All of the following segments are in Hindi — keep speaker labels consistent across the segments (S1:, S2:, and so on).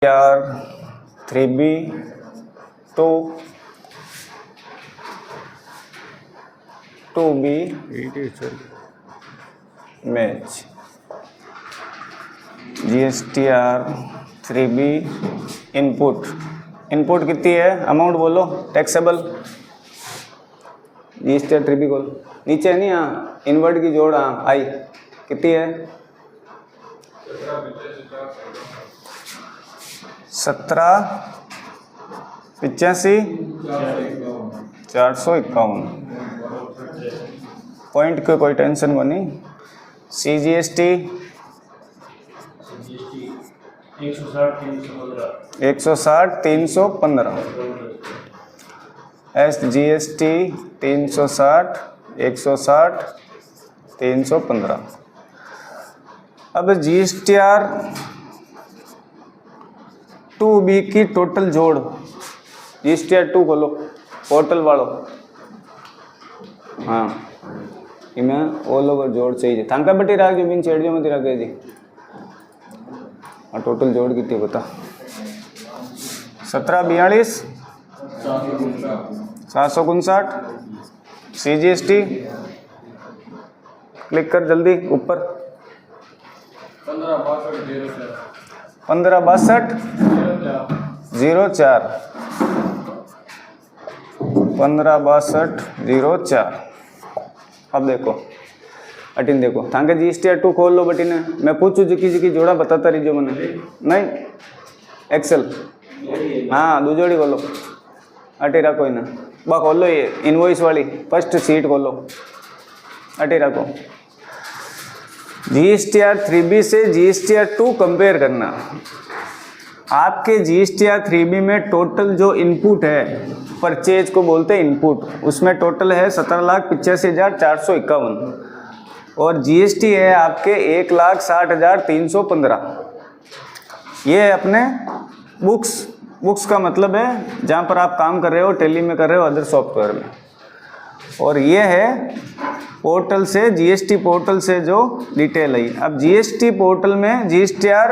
S1: Are 3B 2 2B match GSTR 3B input कितनी है अमाउंट बोलो टैक्सेबल GSTR 3B बोलो नीचे नहीं हाँ इनवर्ट की जोड़ हाँ आई कितनी है 1785 पॉइंट के कोई टेंशन को नहीं CGST 160-315 SGST 360-160-315 अब GSTR 2B की टोटल जोड़ GSTR 2 खोलो पोर्टल वालों हाँ इमें वो लोग जोड़ चाहिए थांका बटी राख जो बिन छेड़ जो मत रखे जी हाँ टोटल जोड़ कितनी बता 1742 759 CGST क्लिक कर जल्दी ऊपर 1562 04 1562 अब देखो अटिन देखो थांके GSTR 2 खोल लो बटी ने मैं पूछू जी जोड़ा बताता रही जो मैंने नहीं एक्सेल हाँ दो जोड़ी खोलो अटी रखो इन्हें बा खोलो ये इनवॉइस वाली फर्स्ट सीट खोलो अटी रखो GSTR 3B से GSTR 2 कंपेयर करना आपके GSTR 3B में टोटल जो इनपुट है परचेज को बोलते हैं इनपुट उसमें टोटल है 17,85,451 और GST है आपके 1,60,315 ये है अपने बुक्स का मतलब है जहाँ पर आप काम कर रहे हो टेली में कर रहे हो अदर सॉफ्टवेयर में और ये है पोर्टल से GST पोर्टल से जो डिटेल आई अब GST पोर्टल में GSTR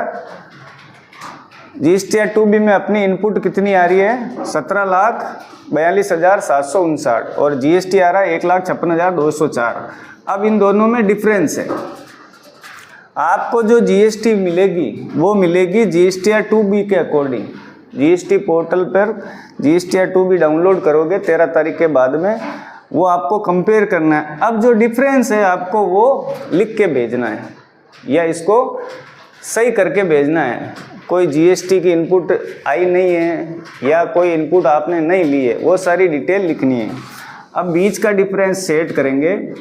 S1: 2B में अपनी इनपुट कितनी आ रही है 17,42,759 और GST आ रहा है 1,56,204 अब इन दोनों में डिफरेंस है आपको जो GST मिलेगी वो मिलेगी GSTR 2B के अकॉर्डिंग GST पोर्टल पर GSTR 2B डाउनलोड करोगे 13 तारीख के बाद में वो आपको कंपेयर करना है अब जो डिफरेंस है आपको वो लिख के भेजना है या इसको सही करके भेजना है कोई GST की इनपुट आई नहीं है या कोई इनपुट आपने नहीं ली है वो सारी डिटेल लिखनी है अब बीच का डिफरेंस सेट करेंगे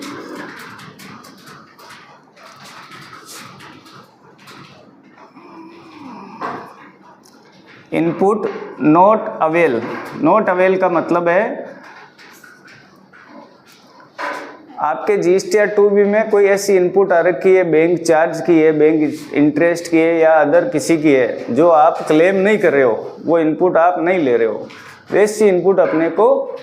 S1: इनपुट नॉट अवेल का मतलब है आपके GSTR 2B में कोई ऐसी इनपुट आ रखी है बैंक चार्ज की है बैंक इंटरेस्ट की है या अदर किसी की है जो आप क्लेम नहीं कर रहे हो वो इनपुट आप नहीं ले रहे हो वैसी इनपुट अपने को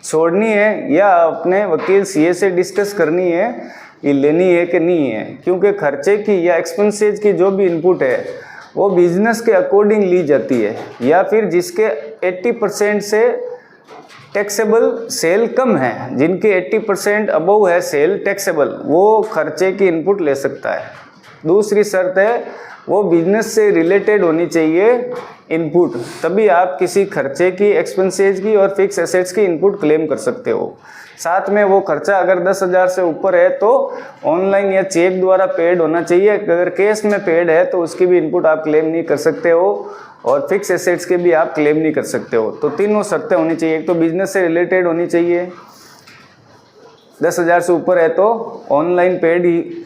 S1: छोड़नी है या अपने वकील CA से डिस्कस करनी है ये लेनी है कि नहीं है क्योंकि खर्चे की या एक्सपेंसेज की जो भी इनपुट है वो बिजनेस के अकॉर्डिंग ली जाती है या फिर जिसके 80% से टैक्सेबल सेल कम है जिनके 80% अबव है सेल टैक्सेबल वो खर्चे की इनपुट ले सकता है दूसरी शर्त है वो बिजनेस से रिलेटेड होनी चाहिए इनपुट तभी आप किसी खर्चे की एक्सपेंसेज की और फिक्स एसेट्स की इनपुट क्लेम कर सकते हो साथ में वो खर्चा अगर 10,000 से ऊपर है तो ऑनलाइन या चेक द्वारा पेड होना चाहिए अगर कैश में पेड है तो उसकी भी इनपुट आप क्लेम नहीं कर सकते हो और फिक्स एसेट्स के भी आप क्लेम नहीं कर सकते हो तो तीनों शर्तें होनी चाहिए एक तो बिजनेस से रिलेटेड होनी चाहिए 10,000 से ऊपर है तो ऑनलाइन पेड ही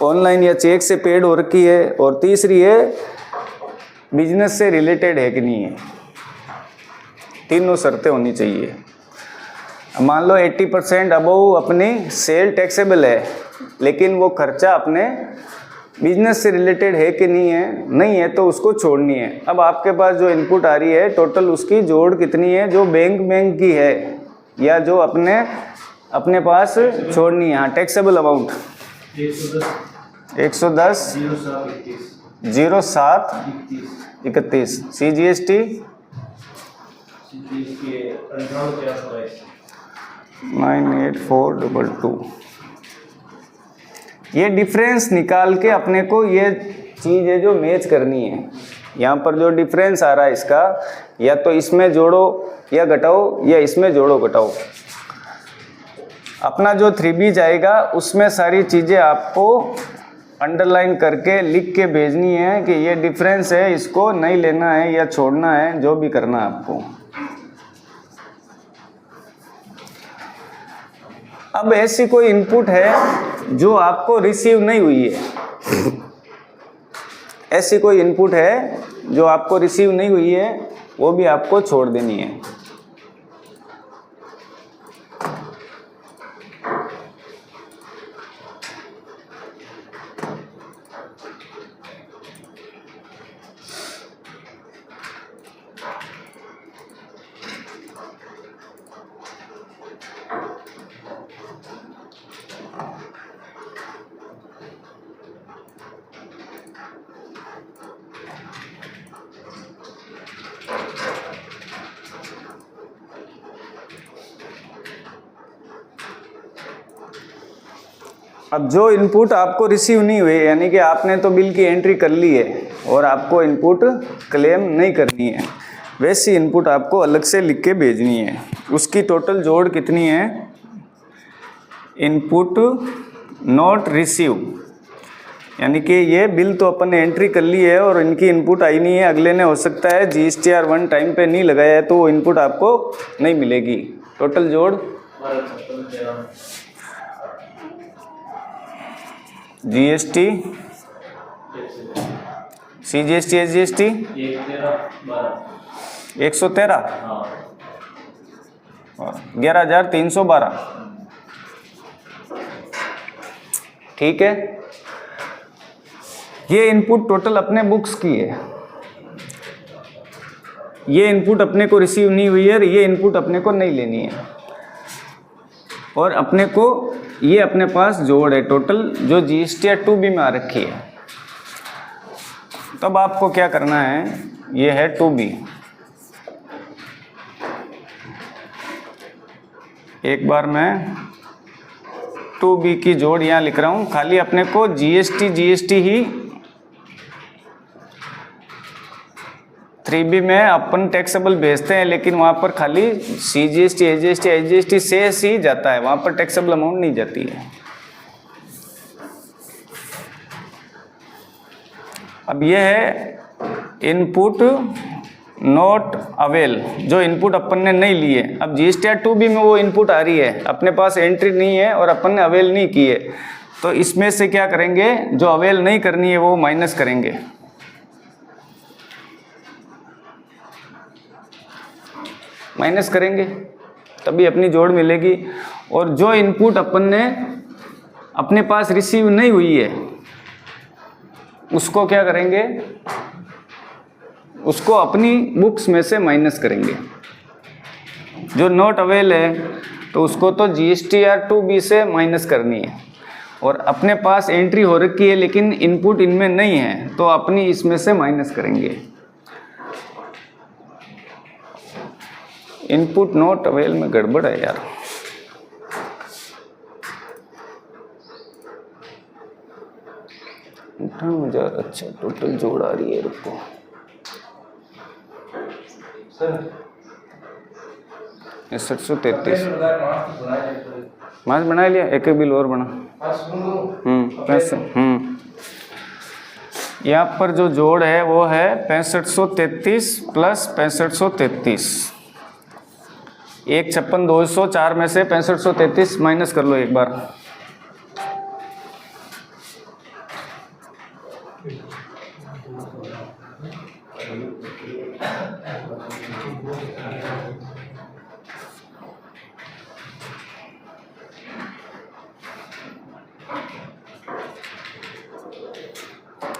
S1: ऑनलाइन या चेक से पेड हो रखी है और तीसरी है बिजनेस से रिलेटेड है कि नहीं है तीनों शर्तें होनी चाहिए मान लो 80% अबव अपनी सेल टैक्सेबल है लेकिन वो खर्चा अपने बिजनेस से रिलेटेड है कि नहीं है तो उसको छोड़नी है अब आपके पास जो इनपुट आ रही है टोटल उसकी जोड़ कितनी है जो बैंक की है या जो अपने पास छोड़नी है टैक्सेबल अमाउंट 110 0731। CGST 98422। ये डिफरेंस निकाल के अपने को ये चीज़ है जो मैच करनी है। यहाँ पर जो डिफरेंस आ रहा है इसका, या तो इसमें जोड़ो या घटाओ, या इसमें जोड़ो घटाओ। अपना जो 3B जाएगा उसमें सारी चीज़ें आपको अंडरलाइन करके लिख के भेजनी है कि ये डिफरेंस है, इसको नहीं लेना है या छोड़ना है, जो भी करना है आपको। अब ऐसी कोई इनपुट है जो आपको रिसीव नहीं हुई है, ऐसी कोई इनपुट है जो आपको रिसीव नहीं हुई है, वो भी आपको छोड़ देनी है। अब जो इनपुट आपको रिसीव नहीं हुई, यानी कि आपने तो बिल की एंट्री कर ली है और आपको इनपुट क्लेम नहीं करनी है, वैसी इनपुट आपको अलग से लिख के भेजनी है। उसकी टोटल जोड़ कितनी है? इनपुट नॉट रिसीव, यानी कि ये बिल तो अपन ने एंट्री कर ली है और इनकी इनपुट आई नहीं है। अगले ने हो सकता है GSTR 1 टाइम पे नहीं लगाया है तो वो इनपुट आपको नहीं मिलेगी। टोटल जोड़ GST, CGST, SGST 113 और 11,312। ठीक है, ये इनपुट टोटल अपने बुक्स की है। ये इनपुट अपने को रिसीव नहीं हुई है, ये इनपुट अपने को नहीं लेनी है, और अपने को ये अपने पास जोड़ है टोटल जो GSTR 2B में आ रखी है। तब आपको क्या करना है, ये है 2B। एक बार मैं 2B की जोड़ यहाँ लिख रहा हूँ, खाली अपने को GST ही 3B में अपन टैक्सेबल भेजते हैं, लेकिन वहाँ पर खाली CGST, SGST, HGST शेष ही जाता है, वहाँ पर टैक्सेबल अमाउंट नहीं जाती है। अब ये है इनपुट नॉट अवेल, जो इनपुट अपन ने नहीं ली है। अब GSTR 2B में वो इनपुट आ रही है, अपने पास एंट्री नहीं है और अपन ने अवेल नहीं की है, तो इसमें से क्या करेंगे, जो अवेल नहीं करनी है वो माइनस करेंगे। माइनस करेंगे तभी अपनी जोड़ मिलेगी। और जो इनपुट अपन ने अपने पास रिसीव नहीं हुई है उसको क्या करेंगे, उसको अपनी बुक्स में से माइनस करेंगे। जो नॉट अवेल है तो उसको तो GSTR 2B से माइनस करनी है, और अपने पास एंट्री हो रखी है लेकिन इनपुट इनमें नहीं है तो अपनी इसमें से माइनस करेंगे। इनपुट नॉट अवेल में गड़बड़ है यार। अच्छा टोटल जोड़ आ रही है, रुको सर 6133 मास बना लिया, एक बिल और बना। यहाँ पर जो जोड़ है वो है 6533 प्लस 6533। 156,204 में से 6533 माइनस कर लो एक बार।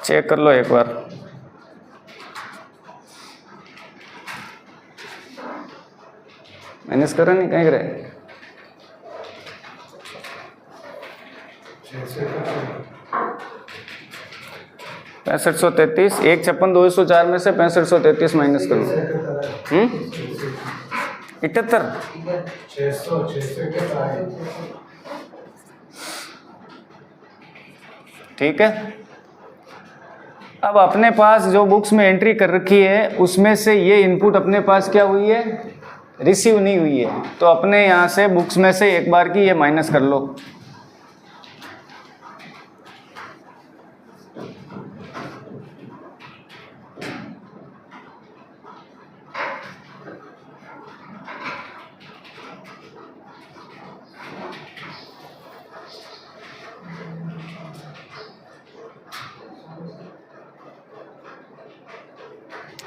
S1: चेक कर लो एक बार। माइनस कर रहा नहीं, कहीं करे 6533, 156,204 में से 6533 माइनस करो। 78, ठीक है। अब अपने पास जो बुक्स में एंट्री कर रखी है उसमें से ये इनपुट अपने पास क्या हुई है, रिसीव नहीं हुई है, तो अपने यहाँ से बुक्स में से एक बार की ये माइनस कर लो।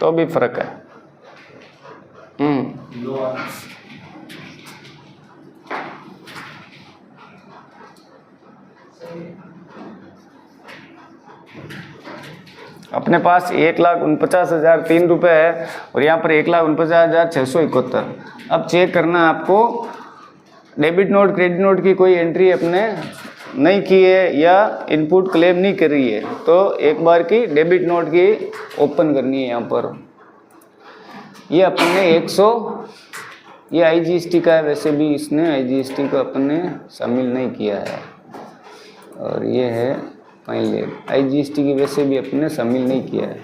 S1: तो भी फर्क है। अपने पास 1,49,003 रुपये है और यहाँ पर 1,49,671। अब चेक करना आपको, डेबिट नोट क्रेडिट नोट की कोई एंट्री अपने नहीं की है या इनपुट क्लेम नहीं कर रही है, तो एक बार की डेबिट नोट की ओपन करनी है। यहाँ पर ये अपने 100, ये IGST का है, वैसे भी इसने IGST को अपने शामिल नहीं किया है, और ये है फाइनल IGST की वैसे भी अपने शामिल नहीं किया है।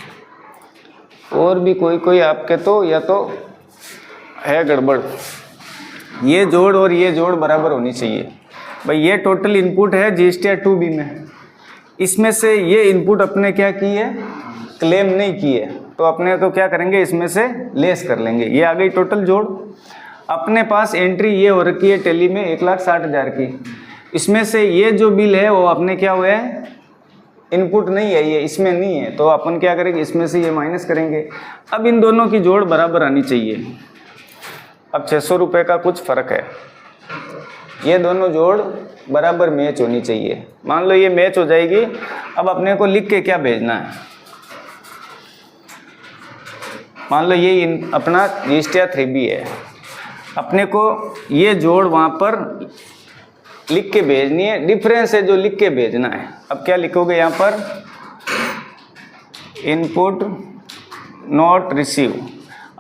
S1: और भी कोई आपके तो या तो है गड़बड़, ये जोड़ और ये जोड़ बराबर होनी चाहिए। भाई ये टोटल इनपुट है GSTR 2B में, इसमें से ये इनपुट अपने क्या की है, क्लेम नहीं की है, तो अपने तो क्या करेंगे, इसमें से लेस कर लेंगे। ये आ गई टोटल जोड़। अपने पास एंट्री ये हो रखी है टैली में 1,60,000 की, इसमें से ये जो बिल है वो अपने क्या हुआ है, इनपुट नहीं है, ये इसमें नहीं है, तो अपन क्या करेंगे, इसमें से ये माइनस करेंगे। अब इन दोनों की जोड़ बराबर आनी चाहिए। अब 600 रुपये का कुछ फ़र्क है, ये दोनों जोड़ बराबर मैच होनी चाहिए। मान लो ये मैच हो जाएगी। अब अपने को लिख के क्या भेजना है, मान लो ये अपना GSTR 3B है, अपने को ये जोड़ वहाँ पर लिख के भेजनी है, डिफरेंस है जो लिख के भेजना है। अब क्या लिखोगे यहाँ पर, इनपुट नॉट रिसीव।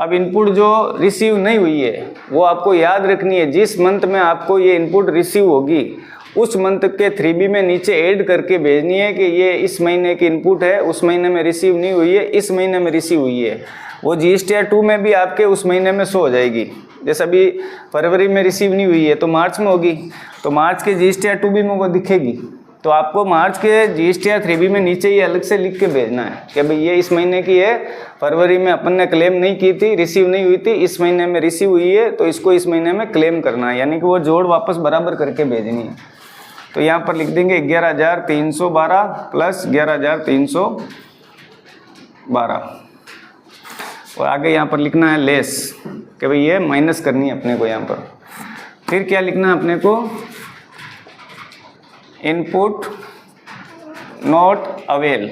S1: अब इनपुट जो रिसीव नहीं हुई है वो आपको याद रखनी है, जिस मंथ में आपको ये इनपुट रिसीव होगी उस मंथ के 3B में नीचे ऐड करके भेजनी है कि ये इस महीने की इनपुट है, उस महीने में रिसीव नहीं हुई है, इस महीने में रिसीव हुई है। वो GSTR 2 में भी आपके उस महीने में शो हो जाएगी। जैसे अभी फरवरी में रिसीव नहीं हुई है तो मार्च में होगी, तो मार्च के GSTR 2B में वो दिखेगी। तो आपको मार्च के GSTR 3B में नीचे ये अलग से लिख के भेजना है कि भाई ये इस महीने की है, फरवरी में अपन ने क्लेम नहीं की थी, रिसीव नहीं हुई थी, इस महीने में रिसीव हुई है, तो इसको इस महीने में क्लेम करना है, यानी कि वो जोड़ वापस बराबर करके भेजनी है। तो यहाँ पर लिख देंगे 11,312 प्लस 11,312, और आगे यहाँ पर लिखना है लेस, कि भाई ये माइनस करनी है अपने को यहाँ पर। फिर क्या लिखना है अपने को, इनपुट नॉट अवेल।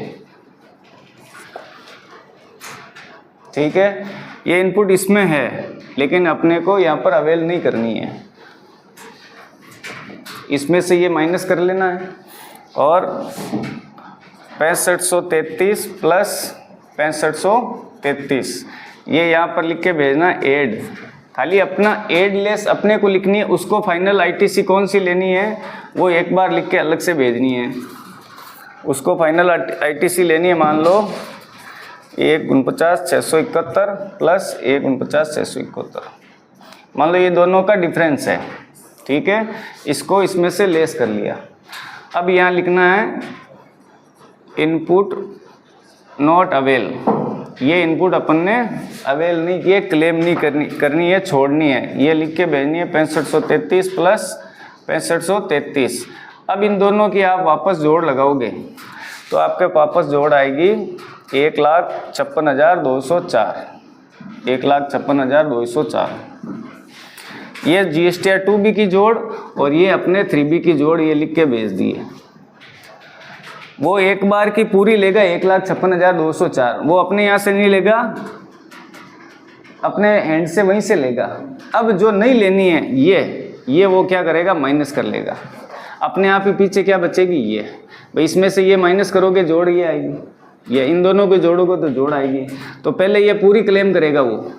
S1: ठीक है, ये इनपुट इसमें है लेकिन अपने को यहाँ पर अवेल नहीं करनी है, इसमें से ये माइनस कर लेना है। और 6533 प्लस 6533 ये यहाँ पर लिख के भेजना ऐड। खाली अपना ऐड लेस अपने को लिखनी है, उसको फाइनल ITC कौन सी लेनी है वो एक बार लिख के अलग से भेजनी है। उसको फाइनल ITC लेनी है, मान लो 1,49,671 प्लस 1,49,671, मान लो ये दोनों का डिफरेंस है। ठीक है, इसको इसमें से लेस कर लिया। अब यहाँ लिखना है इनपुट नॉट अवेल। ये इनपुट अपन ने अवेल नहीं किए, क्लेम नहीं करनी है, छोड़नी है, ये लिख के भेजनी है 6533 प्लस 6533। अब इन दोनों की आप वापस जोड़ लगाओगे तो आपके वापस जोड़ आएगी 1,56,204, 1,56,204। ये GSTR 2B की जोड़ और ये अपने 3B की जोड़ ये लिख के भेज दिए। वो एक बार की पूरी लेगा 1,56,204, वो अपने यहाँ से नहीं लेगा, अपने हैंड से वहीं से लेगा। अब जो नहीं लेनी है ये वो क्या करेगा, माइनस कर लेगा। अपने आप ही पीछे क्या बचेगी, ये भाई इसमें से ये माइनस करोगे जोड़ ये आएगी, ये इन दोनों को जोड़ोगे तो जोड़ आएगी। तो पहले ये पूरी क्लेम करेगा वो,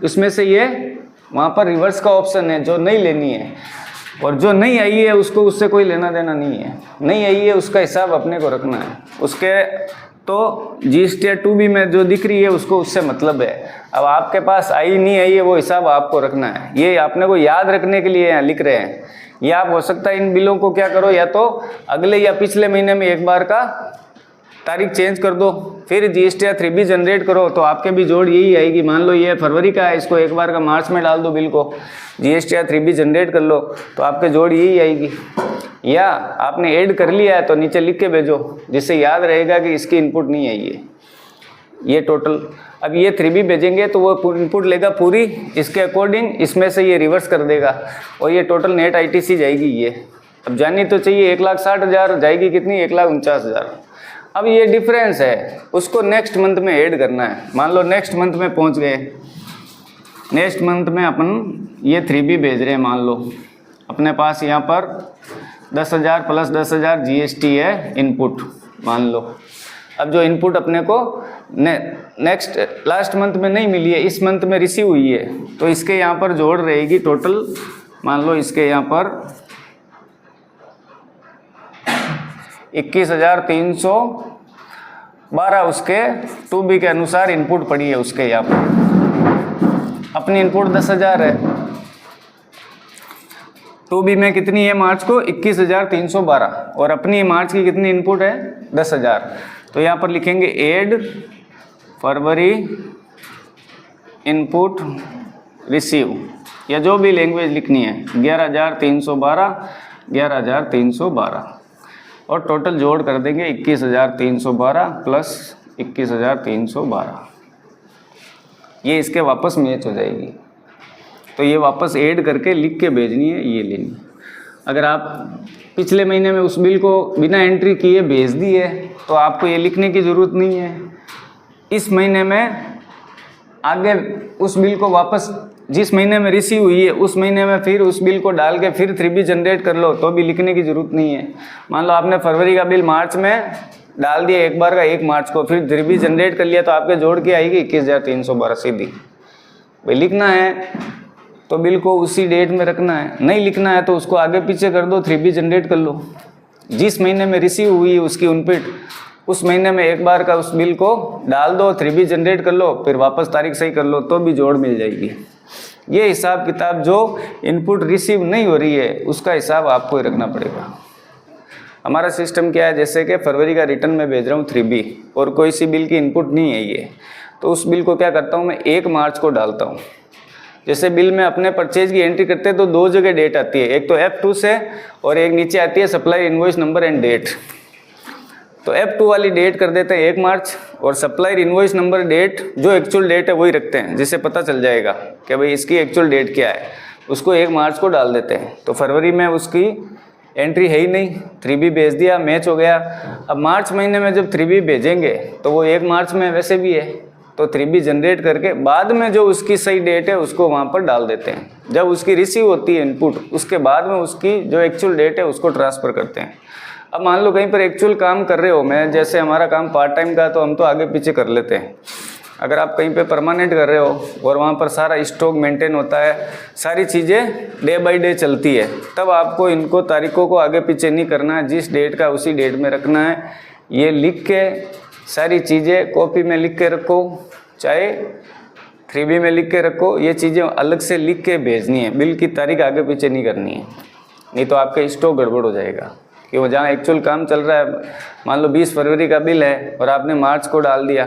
S1: उसमें से ये वहाँ पर रिवर्स का ऑप्शन है जो नहीं लेनी है, और जो नहीं आई है उसको उससे कोई लेना देना नहीं है। नहीं आई है उसका हिसाब अपने को रखना है उसके। तो GSTR 2B में जो दिख रही है उसको उससे मतलब है। अब आपके पास आई नहीं आई है वो हिसाब आपको रखना है। ये आपने को याद रखने के लिए यहाँ लिख रहे हैं। ये आप हो सकता है इन बिलों को क्या करो, या तो अगले या पिछले महीने में एक बार का तारीख चेंज कर दो, फिर GSTR 3B जनरेट करो तो आपके भी जोड़ यही आएगी। मान लो ये फरवरी का है, इसको एक बार का मार्च में डाल दो बिल को, GSTR 3B जनरेट कर लो तो आपके जोड़ यही आएगी। या आपने ऐड कर लिया है तो नीचे लिख के भेजो, जिससे याद रहेगा कि इसकी इनपुट नहीं आई है। ये टोटल अब ये 3B भेजेंगे तो वो इनपुट लेगा पूरी, इसके अकॉर्डिंग इसमें से ये रिवर्स कर देगा और ये टोटल नेट ITC जाएगी। ये अब जानी तो चाहिए 1,60,000 जाएगी कितनी, 1,49,000। अब ये डिफरेंस है उसको नेक्स्ट मंथ में ऐड करना है। मान लो नेक्स्ट मंथ में पहुंच गए, नेक्स्ट मंथ में अपन ये 3B भेज रहे हैं। मान लो अपने पास यहाँ पर 10,000 प्लस 10,000 GST है इनपुट, मान लो। अब जो इनपुट अपने को नेक्स्ट लास्ट मंथ में नहीं मिली है, इस मंथ में रिसीव हुई है, तो इसके यहाँ पर जोड़ रहेगी टोटल। मान लो इसके यहाँ पर 21,312 उसके 2B के अनुसार इनपुट पड़ी है उसके यहाँ पर। अपनी इनपुट 10,000 है, 2B में कितनी है मार्च को, 21,312, और अपनी मार्च की कितनी इनपुट है, 10,000। तो यहाँ पर लिखेंगे एड फरवरी इनपुट रिसीव, या जो भी लैंग्वेज लिखनी है, 11,312 और टोटल जोड़ कर देंगे 21,312 प्लस 21,312। ये इसके वापस मैच हो जाएगी। तो ये वापस ऐड करके लिख के भेजनी है, ये लेनी। अगर आप पिछले महीने में उस बिल को बिना एंट्री किए भेज दी है तो आपको ये लिखने की ज़रूरत नहीं है। इस महीने में आगे उस बिल को वापस जिस महीने में रिसीव हुई है उस महीने में फिर उस बिल को डाल के फिर 3B जनरेट कर लो तो भी लिखने की ज़रूरत नहीं है। मान लो आपने फरवरी का बिल मार्च में डाल दिया एक बार का 1 मार्च को, फिर 3B जनरेट कर लिया तो आपके जोड़ के आएगी 21,312 सीधी। भाई लिखना है तो बिल को उसी डेट में रखना है, नहीं लिखना है तो उसको आगे पीछे कर दो, 3B जनरेट कर लो। जिस महीने में रिसीव हुई है उसकी इनपुट उस महीने में एक बार का उस बिल को डाल दो, 3B जनरेट कर लो, फिर वापस तारीख सही कर लो तो भी जोड़ मिल जाएगी। ये हिसाब किताब जो इनपुट रिसीव नहीं हो रही है उसका हिसाब आपको ही रखना पड़ेगा। हमारा सिस्टम क्या है, जैसे कि फरवरी का रिटर्न में भेज रहा हूँ 3B और कोई सी बिल की इनपुट नहीं है ये, तो उस बिल को क्या करता हूँ मैं 1 मार्च को डालता हूँ। जैसे बिल में अपने परचेज की एंट्री करते हैं तो 2 जगह डेट आती है, एक तो F2 से और एक नीचे आती है supply invoice number and date. तो F2 वाली डेट कर देते हैं 1 मार्च और सप्लायर इनवॉइस नंबर डेट जो एक्चुअल डेट है वही रखते हैं, जिससे पता चल जाएगा कि भाई इसकी एक्चुअल डेट क्या है, उसको 1 मार्च को डाल देते हैं। तो फरवरी में उसकी एंट्री है ही नहीं, 3B भेज दिया, मैच हो गया। अब मार्च महीने में जब 3B भेजेंगे तो वो 1 मार्च में वैसे भी है, तो 3B जनरेट करके बाद में जो उसकी सही डेट है उसको वहाँ पर डाल देते हैं। जब उसकी रिसीव होती है इनपुट उसके बाद में उसकी जो एक्चुअल डेट है उसको ट्रांसफ़र करते हैं। अब मान लो कहीं पर एक्चुअल काम कर रहे हो, मैं जैसे हमारा काम पार्ट टाइम का तो हम तो आगे पीछे कर लेते हैं। अगर आप कहीं पे परमानेंट कर रहे हो और वहाँ पर सारा स्टॉक मेंटेन होता है, सारी चीज़ें डे बाय डे चलती है, तब आपको इनको तारीखों को आगे पीछे नहीं करना है, जिस डेट का उसी डेट में रखना है। ये लिख के सारी चीज़ें कॉपी में लिख के रखो, चाहे 3B में लिख के रखो, ये चीज़ें अलग से लिख के भेजनी है, बिल की तारीख आगे पीछे नहीं करनी है, नहीं तो आपके स्टॉक गड़बड़ हो जाएगा। कि वो जहाँ एक्चुअल काम चल रहा है, मान लो 20 फरवरी का बिल है और आपने मार्च को डाल दिया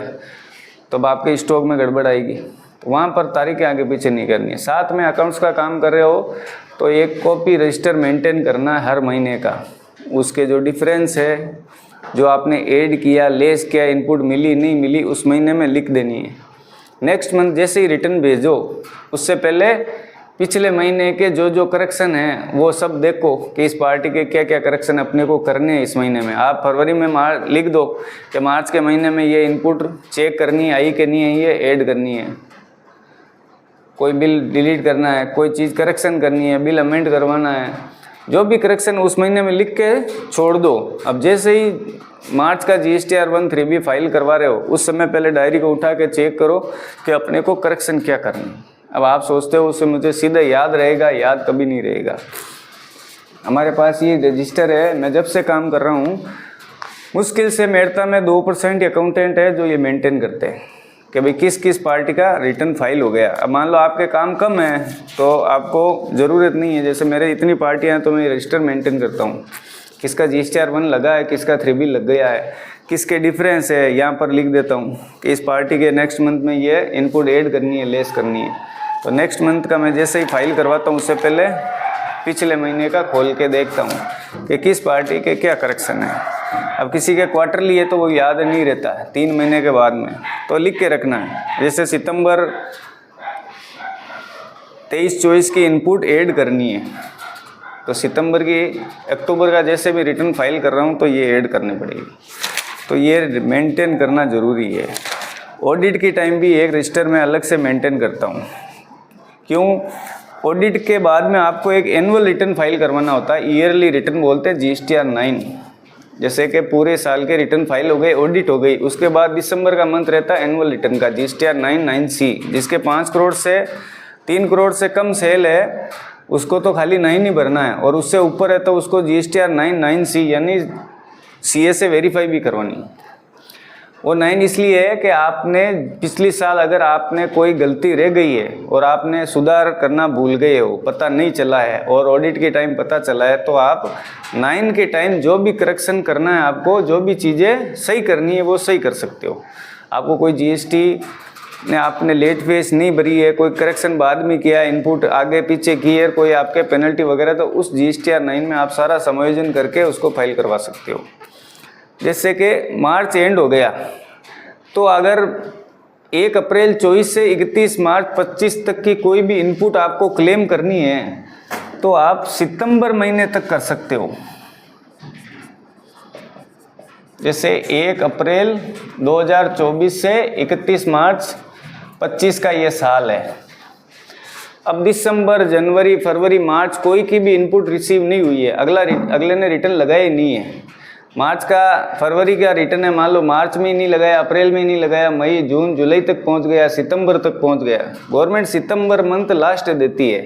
S1: तो अब आपके स्टॉक में गड़बड़ आएगी, तो वहाँ पर तारीखें आगे पीछे नहीं करनी है। साथ में अकाउंट्स का काम कर रहे हो तो एक कॉपी रजिस्टर मेंटेन करना है हर महीने का, उसके जो डिफरेंस है, जो आपने ऐड किया, लेस किया, इनपुट मिली नहीं मिली, उस महीने में लिख देनी है। नेक्स्ट मंथ जैसे ही रिटर्न भेजो उससे पहले पिछले महीने के जो जो करेक्शन हैं वो सब देखो कि इस पार्टी के क्या क्या करेक्शन अपने को करने हैं इस महीने में। आप फरवरी में लिख दो कि मार्च के महीने में ये इनपुट चेक करनी है, आई कि नहीं है, ये ऐड करनी है, कोई बिल डिलीट करना है, कोई चीज़ करेक्शन करनी है, बिल अमेंड करवाना है, जो भी करेक्शन उस महीने में लिख के छोड़ दो। अब जैसे ही मार्च का GSTR 1 3B फाइल करवा रहे हो उस समय पहले डायरी को उठा के चेक करो कि अपने को करेक्शन क्या करना है। अब आप सोचते हो उससे मुझे सीधा याद रहेगा, याद कभी नहीं रहेगा। हमारे पास ये रजिस्टर है, मैं जब से काम कर रहा हूँ मुश्किल से मेड़ता में 2% अकाउंटेंट है जो ये मेंटेन करते हैं कि भाई किस किस पार्टी का रिटर्न फाइल हो गया। अब मान लो आपके काम कम है तो आपको ज़रूरत नहीं है, जैसे मेरे इतनी पार्टियाँ हैं तो मैं रजिस्टर मेंटेन करता हूँ, किसका GSTR 1 लगा है, किसका 3B लग गया है, किसके डिफरेंस है, यहाँ पर लिख देता हूँ कि इस पार्टी के नेक्स्ट मंथ में ये इनपुट ऐड करनी है, लेस करनी है। तो नेक्स्ट मंथ का मैं जैसे ही फाइल करवाता हूँ उससे पहले पिछले महीने का खोल के देखता हूँ कि किस पार्टी के क्या करेक्शन है। अब किसी के क्वार्टरली है तो वो याद नहीं रहता है 3 महीने के बाद में, तो लिख के रखना है। जैसे सितंबर 23-24 की इनपुट ऐड करनी है तो सितंबर की अक्टूबर का जैसे भी रिटर्न फाइल कर रहा हूँ तो ये ऐड करनी पड़ेगी। तो ये मेंटेन करना ज़रूरी है। ऑडिट की टाइम भी एक रजिस्टर में अलग से मेंटेन करता हूँ। क्यों? ऑडिट के बाद में आपको एक एनुअल रिटर्न फाइल करवाना होता है, ईयरली रिटर्न बोलते हैं GSTR 9। जैसे कि पूरे साल के रिटर्न फाइल हो गए, ऑडिट हो गई, उसके बाद दिसंबर का मंथ रहता है एनुअल रिटर्न का GSTR 9 जिसके 5 करोड़ से 3 करोड़ से कम सेल है उसको तो खाली 9 ही भरना है, और उससे ऊपर है तो उसको GSTR 9 यानी CA से वेरीफाई भी करवानी है। वो 9 इसलिए है कि आपने पिछली साल अगर आपने कोई गलती रह गई है और आपने सुधार करना भूल गए हो, पता नहीं चला है और ऑडिट के टाइम पता चला है, तो आप 9 के टाइम जो भी करेक्शन करना है, आपको जो भी चीज़ें सही करनी है वो सही कर सकते हो। आपको कोई GST ने आपने लेट फीस नहीं भरी है, कोई करेक्शन बाद में किया, इनपुट आगे पीछे की है, कोई आपके पेनल्टी वगैरह, तो उस GSTR 9 में आप सारा समायोजन करके उसको फाइल करवा सकते हो। जैसे कि मार्च एंड हो गया तो अगर 1 अप्रैल 24 से 31 मार्च 25 तक की कोई भी इनपुट आपको क्लेम करनी है तो आप सितंबर महीने तक कर सकते हो। जैसे 1 अप्रैल 2024 से 31 मार्च 25 का ये साल है। अब दिसंबर, जनवरी, फरवरी, मार्च कोई की भी इनपुट रिसीव नहीं हुई है, अगले ने रिटर्न लगाया ही नहीं है। मार्च का, फरवरी का रिटर्न है, मान लो मार्च में ही नहीं लगाया, अप्रैल में ही नहीं लगाया, मई, जून, जुलाई तक पहुंच गया, सितंबर तक पहुंच गया। गवर्नमेंट सितंबर मंथ लास्ट देती है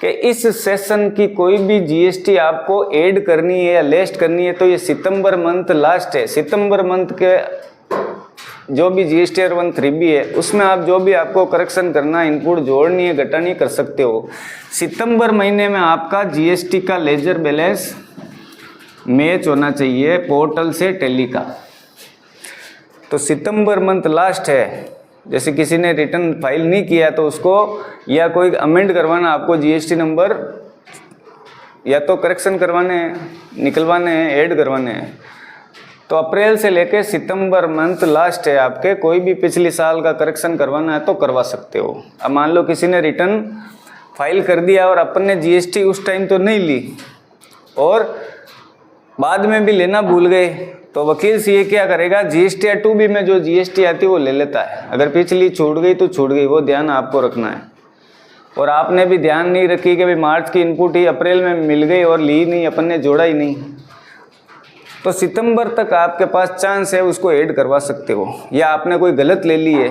S1: कि इस सेशन की कोई भी GST आपको ऐड करनी है या लेस्ट करनी है तो ये सितंबर मंथ लास्ट है। सितंबर मंथ के जो भी GSTR 1 3B है उसमें आप जो भी आपको करेक्शन करना, इनपुट जोड़नी है, घटानी कर सकते हो। सितंबर महीने में आपका GST का लेजर बैलेंस मैच होना चाहिए पोर्टल से टैली का। तो सितंबर मंथ लास्ट है, जैसे किसी ने रिटर्न फाइल नहीं किया तो उसको या कोई अमेंड करवाना, आपको GST नंबर या तो करेक्शन करवाने हैं, निकलवाने हैं, ऐड करवाने हैं, तो अप्रैल से लेके सितंबर मंथ लास्ट है आपके। कोई भी पिछले साल का करेक्शन करवाना है तो करवा सकते हो। अब मान लो किसी ने रिटर्न फाइल कर दिया और अपन ने GST उस टाइम तो नहीं ली और बाद में भी लेना भूल गए, तो वकील सीए क्या करेगा, GSTR 2B में जो GST आती है वो ले लेता है। अगर पिछली छूट गई तो छूट गई, वो ध्यान आपको रखना है। और आपने भी ध्यान नहीं रखी कि भाई मार्च की इनपुट ही अप्रैल में मिल गई और ली नहीं, अपन ने जोड़ा ही नहीं, तो सितंबर तक आपके पास चांस है, उसको ऐड करवा सकते हो। या आपने कोई गलत ले ली है,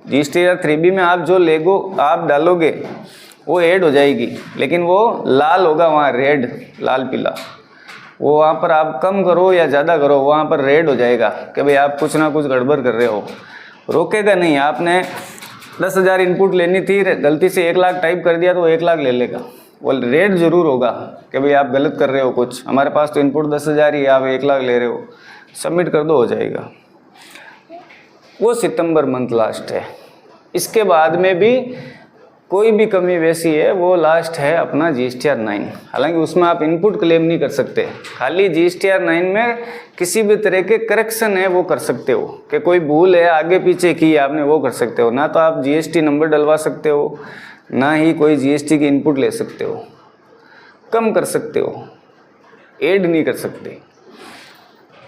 S1: GSTR 3B में आप जो लेगो आप डालोगे वो ऐड हो जाएगी, लेकिन वो लाल होगा वहाँ, रेड, लाल पीला, वो वहाँ पर आप कम करो या ज़्यादा करो वहाँ पर रेड हो जाएगा कि भाई आप कुछ ना कुछ गड़बड़ कर रहे हो। रोकेगा नहीं। आपने 10,000 इनपुट लेनी थी, गलती से 1 लाख टाइप कर दिया तो 1 लाख ले लेगा, वो रेड ज़रूर होगा कि भाई आप गलत कर रहे हो कुछ, हमारे पास तो इनपुट 10,000 ही, आप 1 लाख ले रहे हो, सबमिट कर दो, हो जाएगा। वो सितंबर मंथ लास्ट है। इसके बाद में भी कोई भी कमी वैसी है वो लास्ट है अपना GSTR 9। हालांकि उसमें आप इनपुट क्लेम नहीं कर सकते, खाली GSTR 9 में किसी भी तरह के करेक्शन है वो कर सकते हो कि कोई भूल है आगे पीछे की आपने, वो कर सकते हो। ना तो आप GST नंबर डलवा सकते हो, ना ही कोई GST की इनपुट ले सकते हो, कम कर सकते हो, ऐड नहीं कर सकते।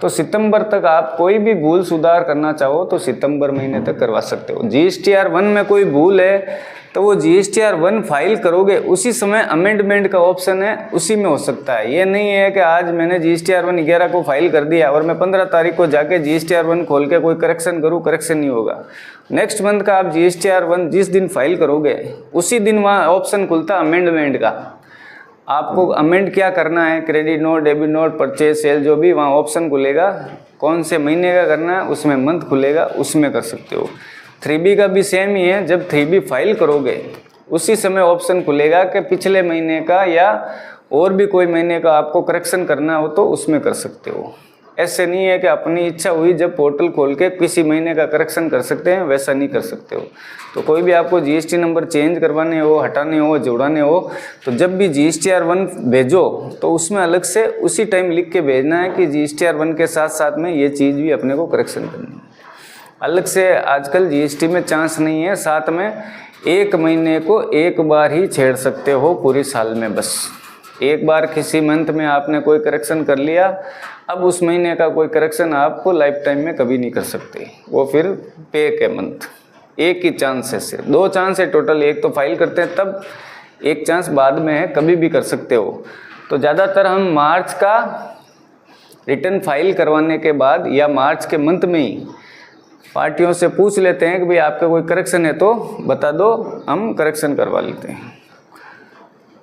S1: तो सितंबर तक आप कोई भी भूल सुधार करना चाहो तो सितंबर महीने तक करवा सकते हो। GSTR 1 में कोई भूल है तो वो GSTR 1 फाइल करोगे उसी समय अमेंडमेंट का ऑप्शन है, उसी में हो सकता है। ये नहीं है कि आज मैंने GSTR 1 11 को फाइल कर दिया और मैं 15 तारीख को जाके GSTR 1 खोल के कोई करेक्शन करूँ, करेक्शन नहीं होगा। नेक्स्ट मंथ का आप GSTR 1 जिस दिन फाइल करोगे उसी दिन वहाँ ऑप्शन खुलता अमेंडमेंट का। आपको अमेंड क्या करना है, credit note, debit note, purchase, sale, जो भी वहाँ ऑप्शन खुलेगा, कौन से महीने का करना है उसमें मंथ खुलेगा, उसमें कर सकते हो। 3B का भी सेम ही है, जब 3B फाइल करोगे उसी समय ऑप्शन खुलेगा कि पिछले महीने का या और भी कोई महीने का आपको करेक्शन करना हो तो उसमें कर सकते हो। ऐसे नहीं है कि अपनी इच्छा हुई जब पोर्टल खोल के किसी महीने का करेक्शन कर सकते हैं, वैसा नहीं कर सकते हो। तो कोई भी आपको GST नंबर चेंज करवाने हो, हटाने हो, जोड़ाने हो तो जब भी GSTR 1 भेजो तो उसमें अलग से उसी टाइम लिख के भेजना है कि GSTR 1 के साथ साथ में ये चीज़ भी अपने को करेक्शन करनी है। अलग से आजकल GST में चांस नहीं है। साथ में एक महीने को एक बार ही छेड़ सकते हो पूरी साल में, बस एक बार किसी मंथ में आपने कोई करेक्शन कर लिया, अब उस महीने का कोई करेक्शन आपको लाइफ टाइम में कभी नहीं कर सकते, वो फिर पे के मंथ। एक ही चांस है, सिर्फ 2 चांस है टोटल। एक तो फाइल करते हैं तब, एक चांस बाद में है, कभी भी कर सकते हो। तो ज़्यादातर हम मार्च का रिटर्न फाइल करवाने के बाद या मार्च के मंथ में ही पार्टियों से पूछ लेते हैं कि भाई आपका कोई करेक्शन है तो बता दो, हम करेक्शन करवा लेते हैं।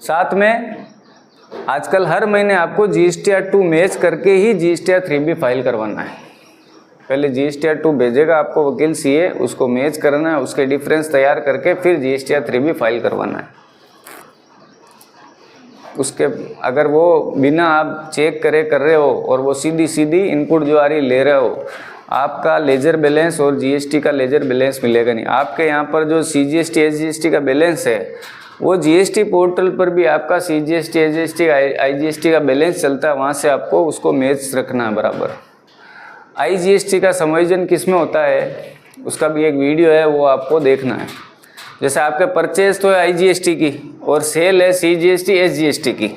S1: साथ में आजकल हर महीने आपको GSTR 2 मैच करके ही GSTR 3B फाइल करवाना है। पहले GSTR 2 भेजेगा आपको वकील CA, उसको मैच करना है, उसके डिफरेंस तैयार करके फिर GSTR 3B फाइल करवाना है। उसके अगर वो बिना आप चेक करे कर रहे हो और वो सीधी इनपुट जो आ रही ले रहे हो, आपका लेजर बैलेंस और GST का लेजर बैलेंस मिलेगा नहीं। आपके यहाँ पर जो CGST SGST का बैलेंस है वो GST पोर्टल पर भी आपका CGST SGST IGST का बैलेंस चलता है, वहाँ से आपको उसको मैच रखना है बराबर। IGST का समायोजन किस में होता है उसका भी एक वीडियो है, वो आपको देखना है। जैसे आपके परचेज तो है IGST की और सेल है CGST SGST की,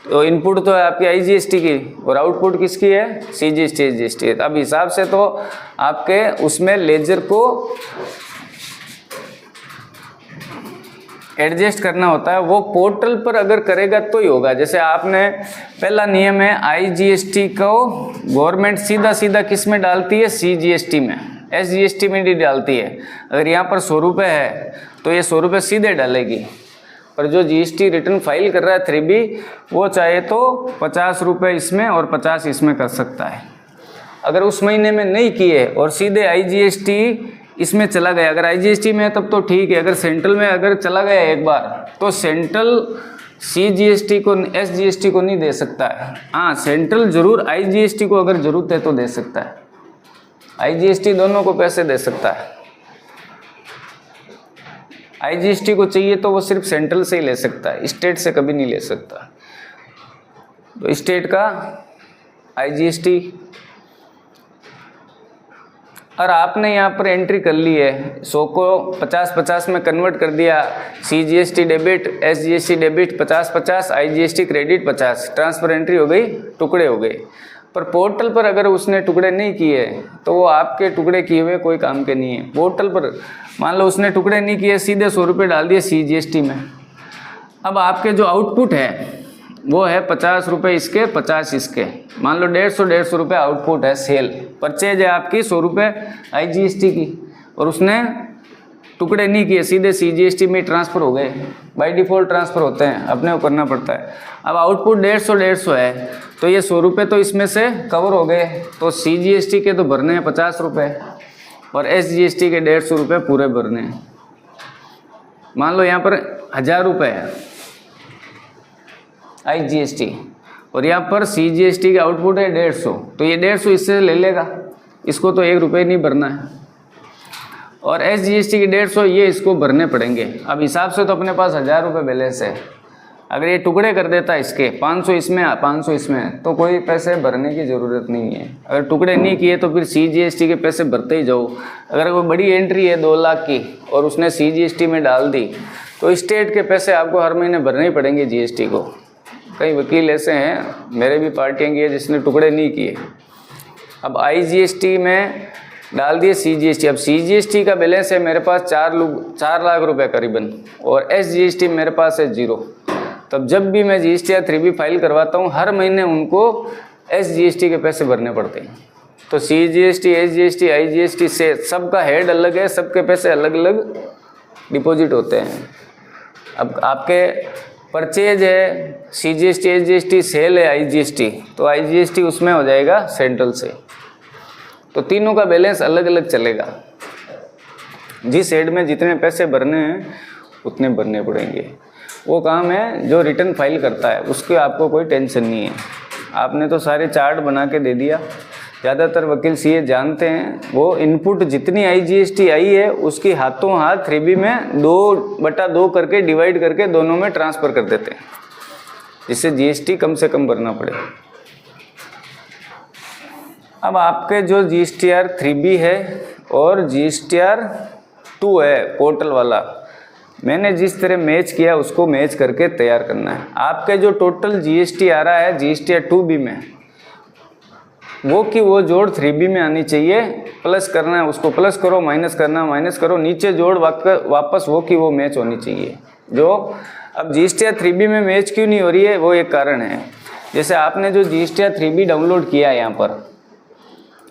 S1: तो इनपुट तो है आपकी IGST की और आउटपुट किसकी है, CGST SGST। अब हिसाब से तो आपके उसमें लेजर को एडजस्ट करना होता है, वो पोर्टल पर अगर करेगा तो ही होगा। जैसे आपने पहला नियम है IGST को गवर्नमेंट सीधा किस में डालती है, CGST में, SGST में नहीं डालती है। अगर यहाँ पर 100 रुपये है तो ये 100 रुपये सीधे डालेगी, पर जो GST रिटर्न फाइल कर रहा है 3B वो चाहे तो 50 रुपये इसमें और 50 इसमें कर सकता है। अगर उस महीने में नहीं किए और सीधे IGST इसमें चला गया, अगर IGST में है तब तो ठीक है, अगर सेंट्रल में अगर चला गया एक बार तो सेंट्रल CGST को SGST को नहीं दे सकता है। हाँ, सेंट्रल जरूर IGST को अगर जरूरत है तो दे सकता है, IGST दोनों को पैसे दे सकता है। IGST को चाहिए तो वो सिर्फ सेंट्रल से ही ले सकता है, स्टेट से कभी नहीं ले सकता। तो स्टेट का IGST, और आपने यहाँ पर एंट्री कर ली है 100 को 50-50 में कन्वर्ट कर दिया, CGST debit, SGST debit 50-50, IGST credit 50, transfer entry हो गई, टुकड़े हो गए। पर पोर्टल पर अगर उसने टुकड़े नहीं किए तो वो आपके टुकड़े किए हुए कोई काम के नहीं है। पोर्टल पर मान लो उसने टुकड़े नहीं किए, सीधे 100 रुपये डाल दिए CGST में। अब आपके जो आउटपुट है वो है 50 रुपये इसके, 50 इसके, मान लो 150 रुपये आउटपुट है सेल। परचेज है आपकी 100 रुपये IGST की और उसने टुकड़े नहीं किए, सीधे CGST में ट्रांसफ़र हो गए। बाय डिफ़ॉल्ट ट्रांसफ़र होते हैं, अपने को करना पड़ता है। अब आउटपुट 150 है तो ये 100 रुपये तो इसमें से कवर हो गए, तो CGST के तो भरने हैं 50 रुपये और SGST के 150 रुपये पूरे भरने हैं। मान लो यहाँ पर 1000 रुपये है IGST और यहाँ पर CGST का आउटपुट है 150, तो ये 150 इससे ले लेगा, इसको तो 1 रुपये नहीं भरना है। और SGST की 150 ये इसको भरने पड़ेंगे। अब हिसाब से तो अपने पास 1000 रुपये बैलेंस है। अगर ये टुकड़े कर देता इसके 500 इसमें 500 इसमें तो कोई पैसे भरने की ज़रूरत नहीं है। अगर टुकड़े नहीं किए तो फिर CGST के पैसे भरते ही जाओ। अगर कोई बड़ी एंट्री है 2 लाख की और उसने CGST में डाल दी तो स्टेट के पैसे आपको हर महीने भरने ही पड़ेंगे GST को। कई वकील ऐसे हैं, मेरे भी पार्टियाँ की है जिसने टुकड़े नहीं किए, अब IGST में डाल दिए CGST। अब CGST का बैलेंस है मेरे पास 4 लाख रुपए करीबन, और SGST मेरे पास है 0। तब जब भी मैं GSTR 3B फाइल करवाता हूँ, हर महीने उनको SGST के पैसे भरने पड़ते हैं। तो CGST, SGST, IGST से सबका हेड अलग है, सबके पैसे अलग अलग डिपॉजिट होते हैं। अब आपके परचेज है CGST, SGST, सेल है IGST, तो IGST उसमें हो जाएगा सेंट्रल से। तो तीनों का बैलेंस अलग अलग चलेगा। जिस हेड में जितने पैसे भरने हैं उतने भरने पड़ेंगे। वो काम है जो रिटर्न फाइल करता है, उसके आपको कोई टेंशन नहीं है। आपने तो सारे चार्ट बना के दे दिया। ज़्यादातर वकील CA जानते हैं, वो इनपुट जितनी IGST आई है उसकी हाथों हाथ 3B में 2/2 करके डिवाइड करके दोनों में ट्रांसफ़र कर देते हैं, जिससे GST कम से कम भरना पड़े। अब आपके जो GSTR 3B है और GSTR 2 है पोर्टल वाला, मैंने जिस तरह मैच किया उसको मैच करके तैयार करना है। आपके जो टोटल GST आ रहा है GSTR 2B में, वो की वो जोड़ 3B में आनी चाहिए। प्लस करना है उसको प्लस करो, माइनस करना माइनस करो, नीचे जोड़ वापस वो की वो मैच होनी चाहिए। जो अब GSTR 3B में मैच क्यों नहीं हो रही है, वो एक कारण है। जैसे आपने जो GSTR 3B डाउनलोड किया है यहाँ पर,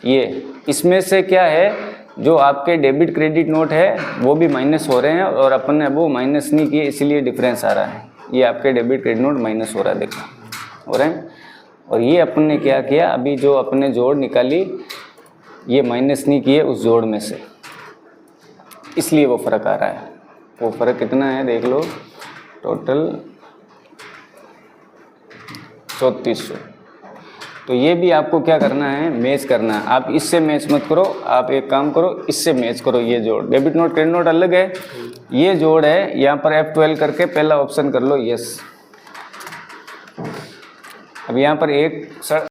S1: ये इसमें से क्या है, जो आपके डेबिट क्रेडिट नोट है वो भी माइनस हो रहे हैं, और अपन ने वो माइनस नहीं किए इसलिए डिफरेंस आ रहा है। ये आपके डेबिट क्रेडिट नोट माइनस हो रहा है, देखो हो रहे हैं। और ये अपन ने क्या किया, अभी जो अपने जोड़ निकाली ये माइनस नहीं किए उस जोड़ में से, इसलिए वो फ़र्क आ रहा है। वो फ़र्क कितना है देख लो, टोटल 3400। तो ये भी आपको क्या करना है, मैच करना है। आप इससे मैच मत करो, आप एक काम करो, इससे मैच करो। ये जोड़ डेबिट नोट क्रेडिट नोट अलग है, ये जोड़ है। यहाँ पर F12 करके पहला ऑप्शन कर लो यस। अब यहाँ पर एक